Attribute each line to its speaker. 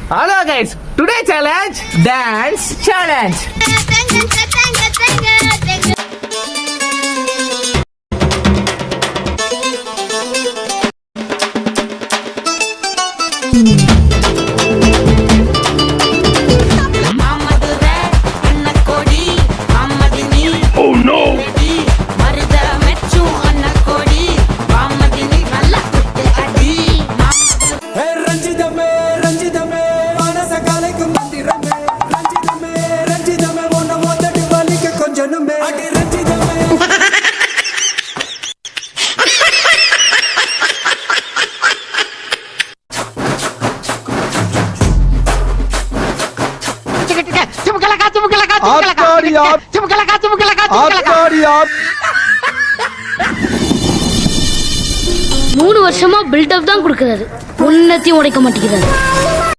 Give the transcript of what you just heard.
Speaker 1: Hello guys, today challenge dance challenge.
Speaker 2: Oh no!
Speaker 3: மூணு வருஷமா build up தான் கொடுக்கறாரு, உன்னத்தையும் உடைக்க மாட்டேங்கிறாரு.